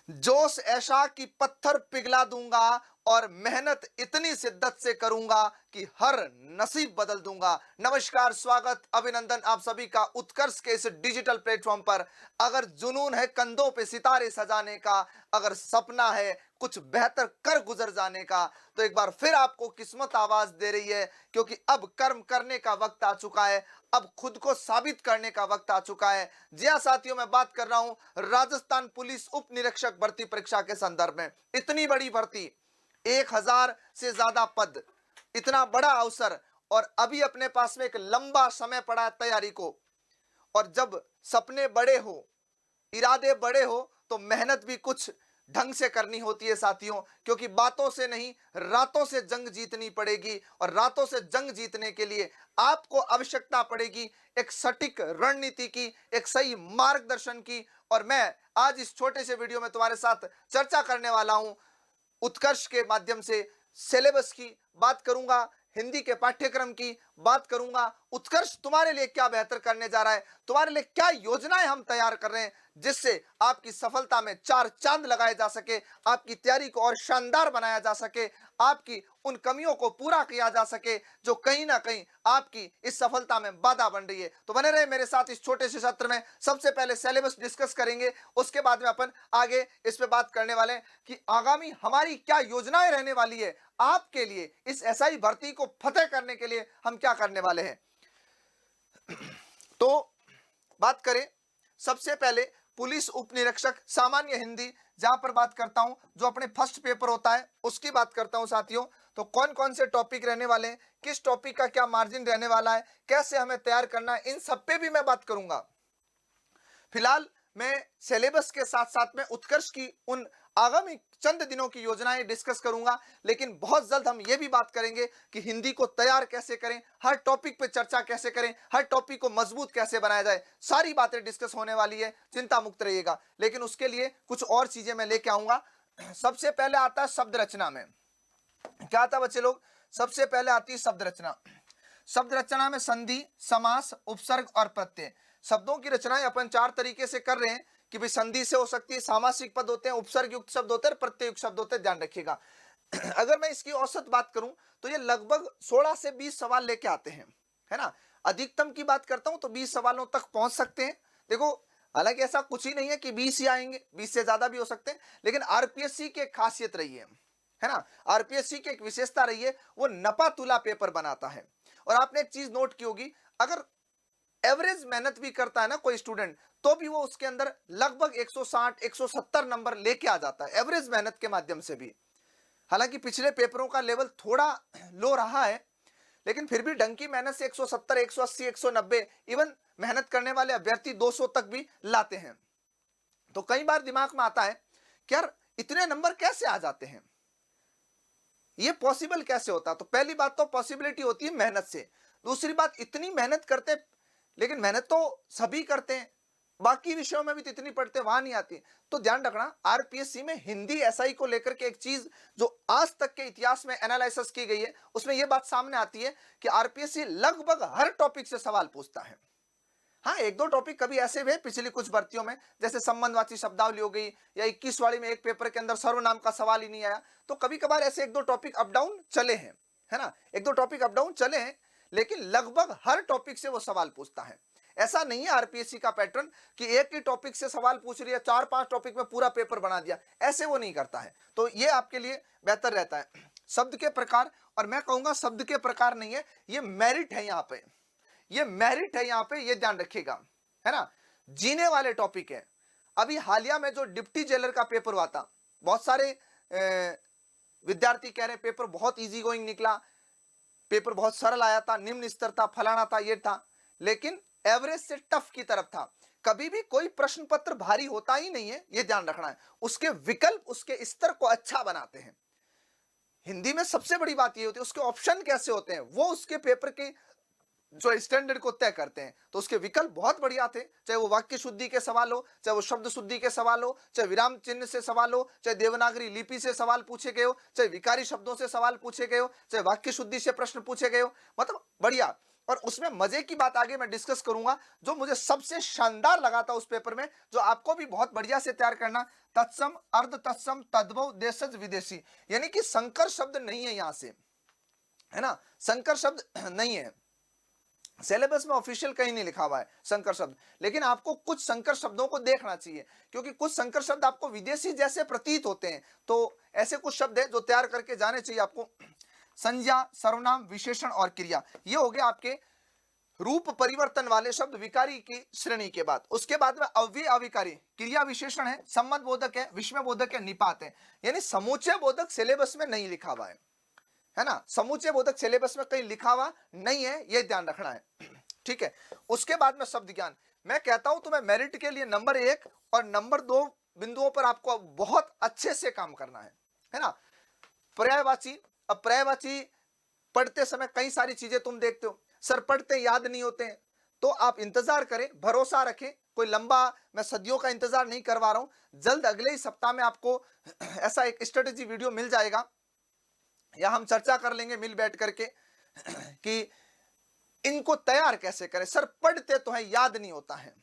जोश ऐसा कि पत्थर पिघला दूंगा और मेहनत इतनी शिद्दत से करूंगा कि हर नसीब बदल दूंगा। नमस्कार, स्वागत, अभिनंदन आप सभी का उत्कर्ष के इस डिजिटल प्लेटफॉर्म पर। अगर जुनून है कंधों पे सितारे सजाने का, अगर सपना है कुछ बेहतर कर गुजर जाने का, तो एक बार फिर आपको किस्मत आवाज दे रही है, क्योंकि अब कर्म करने का वक्त आ चुका है। अब खुद को साबित करने का वक्त आ चुका है। जी हाँ साथियों, मैं बात कर रहा हूं राजस्थान पुलिस उप निरीक्षक भर्ती परीक्षा के संदर्भ में। इतनी बड़ी भर्ती, 1000 से ज्यादा पद, इतना बड़ा अवसर, और अभी अपने पास में एक लंबा समय पड़ा है तैयारी को। और जब सपने बड़े हो, इरादे बड़े हो, तो मेहनत भी कुछ ढंग से करनी होती है साथियों, क्योंकि बातों से नहीं रातों से जंग जीतनी पड़ेगी। और रातों से जंग जीतने के लिए आपको आवश्यकता पड़ेगी एक सटीक रणनीति की, एक सही मार्गदर्शन की। और मैं आज इस छोटे से वीडियो में तुम्हारे साथ चर्चा करने वाला हूं उत्कर्ष के माध्यम से। सिलेबस की बात करूंगा, हिंदी के पाठ्यक्रम की बात करूंगा। उत्कर्ष तुम्हारे लिए क्या बेहतर करने जा रहा है, तुम्हारे लिए क्या योजनाएं हम तैयार कर रहे हैं, जिससे आपकी सफलता में चार चांद लगाए जा सके, आपकी तैयारी को और शानदार बनाया जा सके, आपकी उन कमियों को पूरा किया जा सके जो कहीं ना कहीं आपकी इस सफलता में बाधा बन रही है। तो बने रहे मेरे साथ इस छोटे से सत्र में। सबसे पहले सिलेबस डिस्कस करेंगे, उसके बाद में अपन आगे इस पे बात करने वाले हैं कि आगामी हमारी क्या योजनाएं रहने वाली है आपके लिए, इस एसआई भर्ती को फतेह करने के लिए हम क्या करने वाले हैं। तो बात करें सबसे पहले पुलिस उप निरीक्षक सामान्य हिंदी, जहां पर बात करता हूं जो अपने फर्स्ट पेपर होता है उसकी बात करता हूं साथियों। तो कौन कौन से टॉपिक रहने वाले हैं, किस टॉपिक का क्या मार्जिन रहने वाला है, कैसे हमें तैयार करना है, इन सब पे भी मैं बात करूंगा। फिलहाल मैं सिलेबस के साथ साथ में उत्कर्ष की उन आगामी चंद दिनों की योजनाएं डिस्कस करूंगा। लेकिन बहुत जल्द हम यह भी बात करेंगे कि हिंदी को तैयार कैसे करें, हर टॉपिक पे चर्चा कैसे करें, हर टॉपिक को मजबूत कैसे बनाया जाए, सारी बातें डिस्कस होने वाली है, चिंता मुक्त रहिएगा। लेकिन उसके लिए कुछ और चीजें मैं लेके आऊंगा। सबसे पहले आता है शब्द रचना में। क्या आता है बच्चे लोग? सबसे पहले आती है शब्द रचना। शब्द रचना में संधि, समास, उपसर्ग और प्रत्यय, शब्दों की रचनाएं अपन चार तरीके से कर रहे हैं कि भाई संधि से हो सकती है, सामासिक पद होते हैं, उपसर्ग युक्त शब्द होते हैं, प्रत्यय युक्त शब्द होते हैं, ध्यान रखिएगा। अगर मैं इसकी औसत बात करूं तो ये लगभग 16 से 20 सवाल लेके आते हैं, है ना। अधिकतम की बात करता हूं तो 20 सवालों तक पहुंच सकते हैं। देखो, हालांकि ऐसा कुछ ही नहीं है कि 20 ही आएंगे, 20 से ज्यादा भी हो सकते हैं, लेकिन आरपीएससी की एक खासियत रही है ना, आरपीएससी की एक विशेषता रही है, वो नपा तुला पेपर बनाता है। और आपने एक चीज नोट की होगी, अगर एवरेज मेहनत भी करता है ना कोई स्टूडेंट, तो भी वो उसके अंदर लगभग 160 170 नंबर लेके आ जाता है एवरेज मेहनत के माध्यम से भी। हालांकि पिछले पेपरों का लेवल थोड़ा लो रहा है, लेकिन फिर भी ढंग की मेहनत से 170 180 190 इवन मेहनत करने वाले अभ्यर्थी 200 तक भी लाते हैं। तो कई बार दिमाग में आता है कि यार इतने नंबर कैसे आ जाते हैं, ये पॉसिबल कैसे होता। तो पहली बात तो पॉसिबिलिटी होती है मेहनत से। दूसरी बात, इतनी मेहनत करते, लेकिन मेहनत तो सभी करते हैं, बाकी विषयों में भी तो इतनी पढ़ते, वहां नहीं आती। तो ध्यान रखना, आरपीएससी में हिंदी एसआई को लेकर के एक चीज जो आज तक के इतिहास में एनालिसिस की गई है, उसमें यह बात सामने आती है कि आरपीएससी लगभग हर टॉपिक से सवाल पूछता है। हाँ, एक दो टॉपिक कभी ऐसे हुए पिछली कुछ भर्तियों में, जैसे संबंधवाची शब्दावली हो गई, या 21 वाली में एक पेपर के अंदर सर्वनाम का सवाल ही नहीं आया। तो कभी कभार ऐसे एक दो टॉपिक अप डाउन चले हैं, है ना, एक दो टॉपिक अप डाउन चले हैं, लेकिन लगभग हर टॉपिक से वो सवाल पूछता है। ऐसा नहीं है आरपीएससी का पैटर्न कि एक ही टॉपिक से सवाल पूछ रही है, 4-5 टॉपिक में पूरा पेपर बना दिया, ऐसे वो नहीं करता है। तो ये आपके लिए बेहतर रहता है। शब्द के प्रकार, और मैं कहूंगा शब्द के प्रकार नहीं है, ये मेरिट है, यहाँ पे ये मेरिट है, यहाँ पे ये ध्यान रखिएगा, है ना। जीने वाले टॉपिक है। अभी हालिया में जो डिप्टी जेलर का पेपर हुआ था, बहुत सारे विद्यार्थी कह रहे पेपर बहुत इजी गोइंग निकला, पेपर बहुत सरल आया था, निम्न स्तर था, फलाना था, ये था, लेकिन एवरेज से टफ की तरफ था। कभी भी कोई प्रश्न पत्र भारी होता ही नहीं है, ये ध्यान रखना है। उसके विकल्प उसके स्तर को अच्छा बनाते हैं। हिंदी में सबसे बड़ी बात ये होती है उसके ऑप्शन कैसे होते हैं, वो उसके पेपर के जो स्टैंडर्ड को तय करते हैं। तो उसके विकल्प बहुत बढ़िया थे, चाहे वो वाक्य शुद्धि के सवाल हो, चाहे वो शब्द शुद्धि के सवाल हो, चाहे विराम चिन्ह से सवाल हो, चाहे देवनागरी लिपि से सवाल पूछे गए हो, चाहे विकारी शब्दों से सवाल पूछे गए हो, चाहे वाक्य शुद्धि से प्रश्न पूछे गए हो, मतलब बढ़िया। और उसमें मजे की बात आगे मैं डिस्कस करूंगा, जो मुझे सबसे शानदार लगा था उस पेपर में, जो आपको भी बहुत बढ़िया से तैयार करना। तत्सम, अर्ध तत्सम, तद्भव, देशज, विदेशी, यानी कि संकर शब्द नहीं है यहां से, है ना, संकर शब्द नहीं है सिलेबस में, ऑफिशियल कहीं नहीं लिखा हुआ है संकर शब्द, लेकिन आपको कुछ संकर शब्दों को देखना चाहिए, क्योंकि कुछ संकर शब्द आपको विदेशी जैसे प्रतीत होते हैं। तो ऐसे कुछ शब्द है जो तैयार करके जाने चाहिए आपको। संज्ञा, सर्वनाम, विशेषण और क्रिया, ये हो गए आपके रूप परिवर्तन वाले शब्द विकारी की श्रेणी के बाद। उसके बाद में अव्यय अविकारी, क्रिया विशेषण है, संबंध बोधक है, विस्मय बोधक है, निपात है, यानी समूचय बोधक सिलेबस में नहीं लिखा हुआ है ना, समूचय बोधक सिलेबस में कहीं लिखा हुआ नहीं है, यह ध्यान रखना है, ठीक है। उसके बाद में शब्द ज्ञान, मैं कहता हूं तुम्हें मेरिट के लिए नंबर 1 और नंबर 2 बिंदुओं पर आपको बहुत अच्छे से काम करना है ना। पर्यायवाची, अब पर्यायवाची पढ़ते समय कई सारी चीजें तुम देखते हो, सर पढ़ते याद नहीं होते हैं, तो आप इंतजार करें, भरोसा रखें, कोई लंबा मैं सदियों का इंतजार नहीं करवा रहा हूं, जल्द अगले ही सप्ताह में आपको ऐसा एक स्ट्रेटेजी वीडियो मिल जाएगा, या हम चर्चा कर लेंगे मिल बैठ करके कि इनको तैयार कैसे करें। सर पढ़ते तो है, याद नहीं होता है,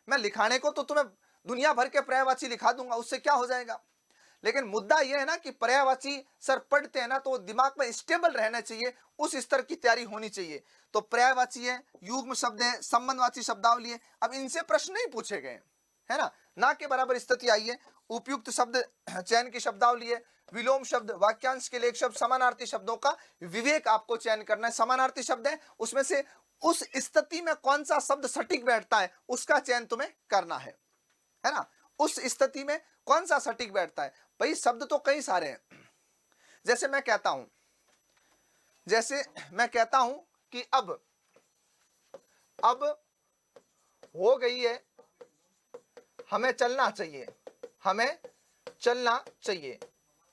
मैं लिखाने को तो तुम्हें दुनिया भर के पर्यायवाची लिखा दूंगा, उससे क्या हो जाएगा, लेकिन मुद्दा यह है ना कि पर्यायवाची सर पढ़ते हैं ना, तो दिमाग में स्टेबल रहना चाहिए, उस स्तर की तैयारी होनी चाहिए। तो पर्यायवाची है, युग्म शब्द है, संबंधवाची शब्दावली है, अब इनसे प्रश्न नहीं पूछे गए, है ना के बराबर स्थिति आई है। उपयुक्त शब्द चयन की शब्दावली है, विलोम शब्द, वाक्यांश के लिए एक शब्द, समानार्थी शब्दों का विवेक आपको चयन करना है। समानार्थी शब्द है, उसमें से उस स्थिति में कौन सा शब्द सटीक बैठता है उसका चयन तुम्हें करना है ना, उस स्थिति में कौन सा सटीक बैठता है। भाई शब्द तो कई सारे हैं, जैसे मैं कहता हूं कि अब हो गई है, हमें चलना चाहिए,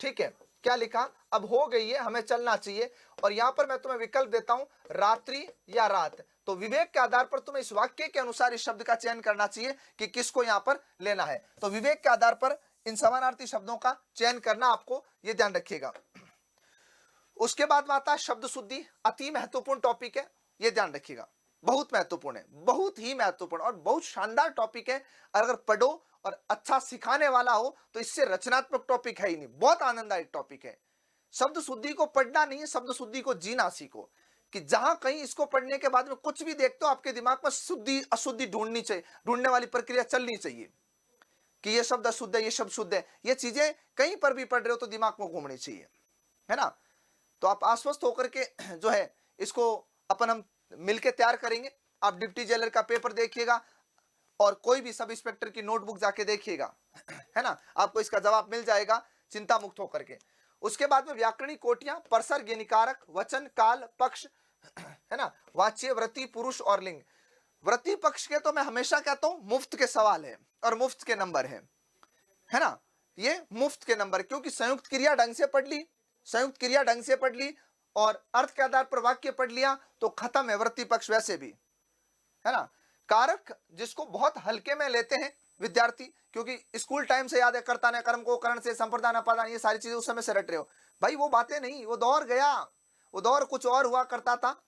ठीक है, क्या लिखा, अब हो गई है, हमें चलना चाहिए, और यहां पर मैं तुम्हें विकल्प देता हूं रात्रि या रात, तो विवेक के आधार पर तुम्हें इस वाक्य के अनुसार इस शब्द का चयन करना चाहिए कि किसको यहां पर लेना है। तो विवेक के आधार पर इन समानार्थी शब्दों का चयन करना, आपको यह ध्यान रखिएगा। उसके बाद में आता है शब्द शुद्धि, अति महत्वपूर्ण टॉपिक है, यह ध्यान रखिएगा, बहुत महत्वपूर्ण है, बहुत ही महत्वपूर्ण और बहुत शानदार टॉपिक है। अगर पढ़ो और अच्छा सिखाने वाला हो तो इससे रचनात्मक टॉपिक है ही नहीं, बहुत आनंददायक टॉपिक है। शब्द शुद्धि को पढ़ना नहीं है, शब्द शुद्धि को जीना सीखो, कि जहां कहीं इसको पढ़ने के बाद में कुछ भी देखते हो आपके दिमाग में शुद्धि अशुद्धि ढूंढने वाली प्रक्रिया चलनी चाहिए, कि ये शब्द अशुद्ध है, ये शब्द शुद्ध है, ये चीजें कहीं पर भी पढ़ रहे हो तो दिमाग में घूमनी चाहिए, है ना। तो आप आश्वस्त होकर के जो है इसको अपन हम मिलके तैयार करेंगे। आप डिप्टी जेलर का पेपर देखिएगा और कोई भी सब इंस्पेक्टर की नोटबुक जाके देखिएगा, है ना, आपको इसका जवाब मिल जाएगा चिंता मुक्त होकर के। उसके बाद में व्याकरणिक कोटियां, परसर्ग, निकारक, वचन, काल, पक्ष, है ना, वाच्य, वृत्ति, पुरुष और लिंग। वृत्ति पक्ष के तो मैं हमेशा कहता हूं मुफ्त के सवाल है और मुफ्त के नंबर है ना, ये मुफ्त के नंबर, क्योंकि संयुक्त क्रिया ढंग से पढ़ ली और अर्थ के आधार पर वाक्य पढ़ लिया तो खत्म है वृत्ति पक्ष वैसे भी, है ना। कारक जिसको बहुत हल्के में लेते हैं विद्यार्थी, क्योंकि स्कूल टाइम से याद है, कर्ता ने कर्म को करण से, संप्रदान अपादान, ये सारी चीजें उस समय से रट रहे हो भाई, वो बातें नहीं, वो दौर गया, वो दौर कुछ और हुआ करता था।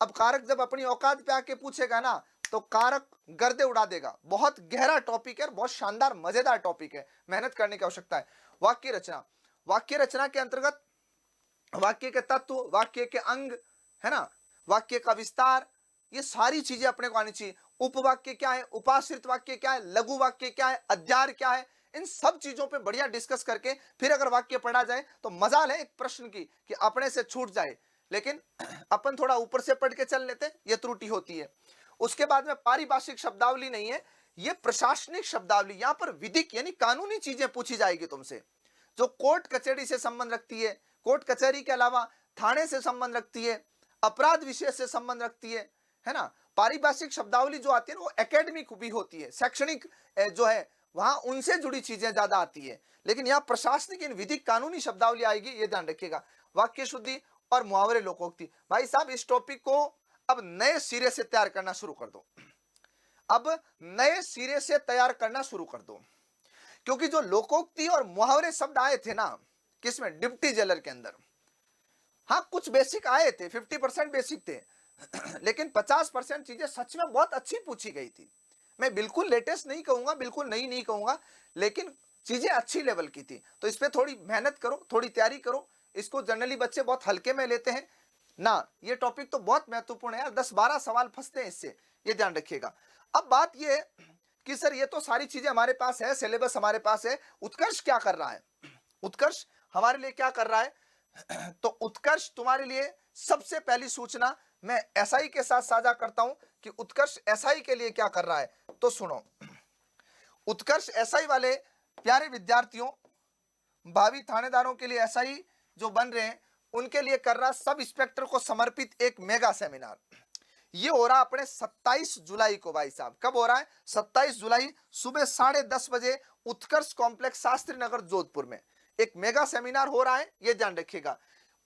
अब कारक जब अपनी औकात पे आके पूछेगा ना तो कारक गर्दे उड़ा देगा। बहुत गहरा टॉपिक है, बहुत शानदार मजेदार टॉपिक है, मेहनत करने की आवश्यकता है। वाक्य रचना के अंतर्गत वाक्य के तत्व, वाक्य के अंग, है ना, वाक्य का विस्तार, ये सारी चीजें अपने को आनी चाहिए। उपवाक्य क्या है, उपाश्रित वाक्य क्या है, लघु वाक्य क्या है, अध्यार क्या है, इन सब चीजों पे बढ़िया डिस्कस करके फिर अगर वाक्य पढ़ा जाए तो मजाल है एक प्रश्न की कि अपने से छूट जाए, लेकिन अपन थोड़ा ऊपर से पढ़ के चल लेते, ये त्रुटि होती है। उसके बाद में पारिभाषिक शब्दावली नहीं है, ये प्रशासनिक शब्दावली, यहां पर विधिक यानी कानूनी चीजें पूछी जाएगी तुमसे, जो कोर्ट कचहरी से संबंध रखती है, कोर्ट कचहरी के अलावा थाने से संबंध रखती है, अपराध विषय से संबंध रखती है ना। पारिभाषिक शब्दावली जो आती है वो एकेडमिक भी होती है, शैक्षणिक जो है वहां उनसे जुड़ी चीजें ज्यादा आती है, लेकिन यहाँ प्रशासनिक इन विधिक कानूनी शब्दावली आएगी, ये ध्यान रखिएगा। वाक्य शुद्धि और मुहावरे लोकोक्ति, भाई साहब इस टॉपिक को अब नए सिरे से तैयार करना शुरू कर दो, क्योंकि जो लोकोक्ति और मुहावरे शब्द आए थे ना किसमें, डिप्टी जेलर के अंदर, हाँ कुछ बेसिक आए थे, 50% बेसिक थे, लेकिन 50% चीजें सच में बहुत अच्छी पूछी गई थी। मैं बिल्कुल लेटेस्ट नहीं कहूंगा, बिल्कुल नई नहीं कहूंगा, लेकिन चीजें अच्छी लेवल की थी। तो इस पे थोड़ी मेहनत करो, थोड़ी तैयारी करो। इसको जनरली बच्चे बहुत हल्के में लेते हैं ना, ये टॉपिक तो बहुत महत्वपूर्ण है यार, 10-12 सवाल फंसते हैं इससे, ये ध्यान रखिएगा। अब बात ये है कि सर ये तो सारी चीजें हमारे पास है, सिलेबस हमारे पास है, उत्कर्ष क्या कर रहा है? उत्कर्ष हमारे लिए क्या कर रहा है? तो उत्कर्ष तुम्हारे लिए सबसे पहली सूचना मैं एसआई के साथ साझा करता हूं कि उत्कर्ष एसआई के लिए क्या कर रहा है। तो सुनो, उत्कर्ष एसआई वाले प्यारे विद्यार्थियों, भावी थानेदारों के लिए एसआई जो बन रहे हैं उनके लिए कर रहा सब इंस्पेक्टर को समर्पित एक मेगा सेमिनार। ये हो रहा अपने 27 जुलाई को भाई साहब। कब हो रहा है? 27 जुलाई सुबह 10:30 बजे उत्कर्ष कॉम्प्लेक्स शास्त्री नगर जोधपुर में एक मेगा सेमिनार हो रहा है, ये ध्यान रखिएगा।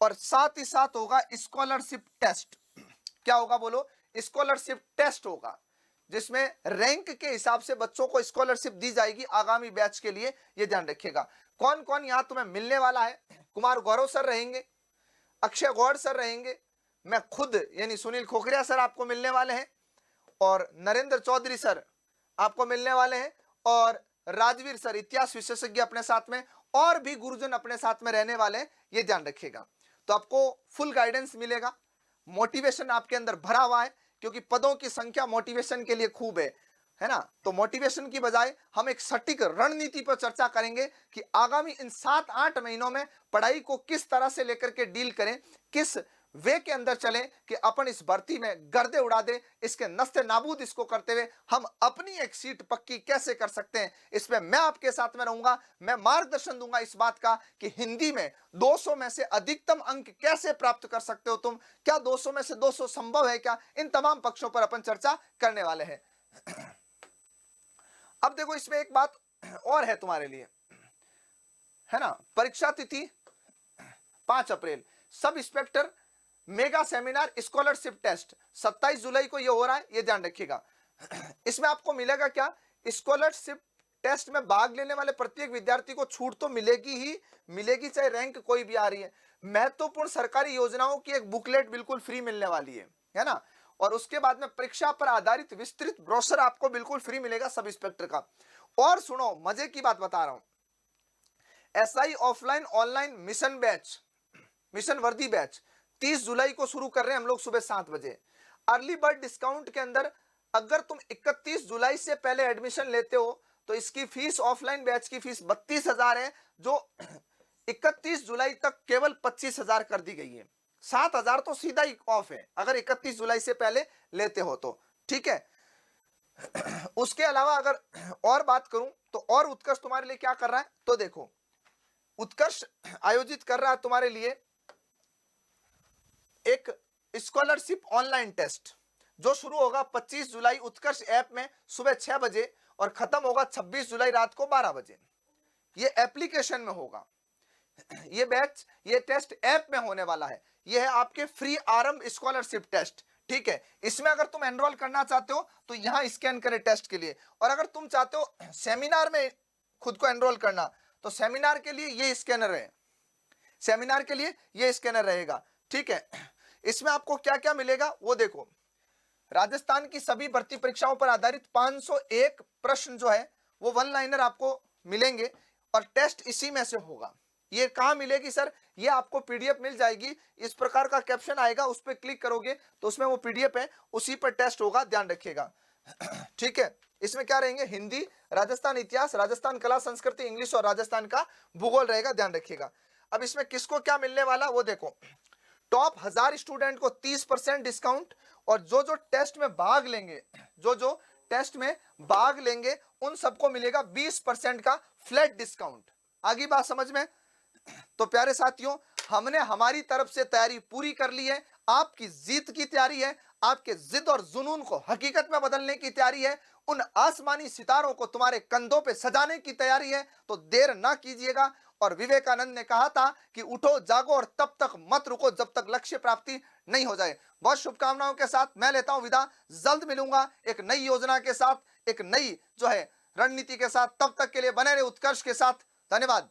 और साथ ही साथ होगा स्कॉलरशिप टेस्ट। क्या होगा बोलो? स्कॉलरशिप टेस्ट होगा, जिसमें रैंक के हिसाब से बच्चों को स्कॉलरशिप दी जाएगी आगामी बैच के लिए, ये ध्यान रखिएगा। कौन कौन यहां तुम्हें मिलने वाला है? कुमार गौरव सर रहेंगे, अक्षय गौड़ सर रहेंगे, मैं खुद यानी सुनील खोखरिया सर आपको मिलने वाले हैं, और नरेंद्र चौधरी सर आपको मिलने वाले हैं, और राजवीर सर इतिहास विशेषज्ञ अपने साथ में, और भी गुरुजन अपने साथ में रहने वाले हैं, ये ध्यान रखिएगा। तो आपको फुल गाइडेंस मिलेगा, मोटिवेशन आपके अंदर भरा हुआ है, क्योंकि पदों की संख्या मोटिवेशन के लिए खूब है ना। तो मोटिवेशन की बजाय हम एक सटीक रणनीति पर चर्चा करेंगे कि आगामी इन 7-8 महीनों में पढ़ाई को किस तरह से लेकर के डील करें, किस वे के अंदर चलें कि अपन इस भर्ती में गर्दे उड़ा दे, इसके नस्ते नाबूद इसको करते हुए हम अपनी एक सीट पक्की कैसे कर सकते हैं, इसमें मैं आपके साथ में रहूंगा। मैं मार्गदर्शन दूंगा इस बात का कि हिंदी में 200 में से अधिकतम अंक कैसे प्राप्त कर सकते हो तुम, क्या 200 में से 200 संभव है क्या, इन तमाम पक्षों पर अपन चर्चा करने वाले हैं। अब देखो इसमें एक बात और है तुम्हारे लिए, है ना। परीक्षा तिथि 5 अप्रैल, sub inspector mega seminar scholarship test 27 जुलाई को ये हो रहा है, ये ध्यान रखिएगा। इसमें आपको मिलेगा क्या? स्कॉलरशिप टेस्ट में भाग लेने वाले प्रत्येक विद्यार्थी को छूट तो मिलेगी ही मिलेगी, चाहे रैंक कोई भी आ रही है। महत्वपूर्ण सरकारी योजनाओं की एक बुकलेट बिल्कुल फ्री मिलने वाली है ना। और उसके बाद में परीक्षा पर आधारित विस्तृत ब्रोशर आपको बिल्कुल फ्री मिलेगा सब इंस्पेक्टर का। और सुनो, मजे की बात बता रहा हूं, SI offline online mission batch, mission वर्दी बैच 30 जुलाई को शुरू कर रहे हैं हम लोग सुबह 7 बजे। अर्ली बर्ड डिस्काउंट के अंदर अगर तुम 31 जुलाई से पहले एडमिशन लेते हो तो इसकी फीस, ऑफलाइन बैच की फीस 32,000 है, जो 31 जुलाई तक केवल 25,000 कर दी गई है। 7,000 तो सीधा ही ऑफ है अगर 31 जुलाई से पहले लेते हो तो, ठीक है। उसके अलावा अगर और बात करूं तो और उत्कर्ष तुम्हारे लिए क्या कर रहा है, तो देखो उत्कर्ष आयोजित कर रहा है तुम्हारे लिए एक स्कॉलरशिप ऑनलाइन टेस्ट, जो शुरू होगा 25 जुलाई उत्कर्ष ऐप में सुबह 6 बजे और खत्म होगा 26 जुलाई रात को 12 बजे। ये एप्लीकेशन में होगा, ये बैच, ये टेस्ट ऐप में होने वाला है। ये है आपके फ्री आरंभ स्कॉलरशिप टेस्ट, ठीक है। इसमें अगर तुम एनरोल करना चाहते हो तो यहां स्कैन करें टेस्ट के लिए, और अगर तुम चाहते हो सेमिनार में खुद को एनरोल करना तो सेमिनार के लिए ये स्कैनर है, सेमिनार के लिए ये स्कैनर रहेगा, ठीक है। इसमें आपको क्या क्या मिलेगा वो देखो, राजस्थान की सभी भर्ती परीक्षाओं पर आधारित 501 प्रश्न जो है वो वन लाइनर आपको मिलेंगे, और टेस्ट इसी में से होगा। ये कहां मिलेगी सर? ये आपको पीडीएफ मिल जाएगी, इस प्रकार का कैप्शन आएगा, उस पर क्लिक करोगे तो उसमें वो पीडीएफ है, उसी पर टेस्ट होगा, ध्यान रखिएगा। ठीक है। इसमें क्या रहेंगे? हिंदी, राजस्थान इतिहास, राजस्थान कला संस्कृति, इंग्लिश और राजस्थान का भूगोल रहेगा, ध्यान रखिएगा। अब इसमें किसको क्या मिलने वाला वो देखो, टॉप 1000 स्टूडेंट को 30% डिस्काउंट, और जो जो टेस्ट में भाग लेंगे, जो जो टेस्ट में भाग लेंगे उन सबको मिलेगा 20% का फ्लैट डिस्काउंट। आगे बात समझ में? तो प्यारे साथियों, हमने हमारी तरफ से तैयारी पूरी कर ली है, आपकी जीत की तैयारी है, आपके जिद और जुनून को हकीकत में बदलने की तैयारी है, उन आसमानी सितारों को तुम्हारे कंधों पे सजाने की तैयारी है। तो देर ना कीजिएगा। और विवेकानंद ने कहा था कि उठो जागो और तब तक मत रुको जब तक लक्ष्य प्राप्ति नहीं हो जाए। बहुत शुभकामनाओं के साथ मैं लेता हूं विदा, जल्द मिलूंगा एक नई योजना के साथ, एक नई जो है रणनीति के साथ। तब तक के लिए बने रहे उत्कर्ष के साथ। धन्यवाद।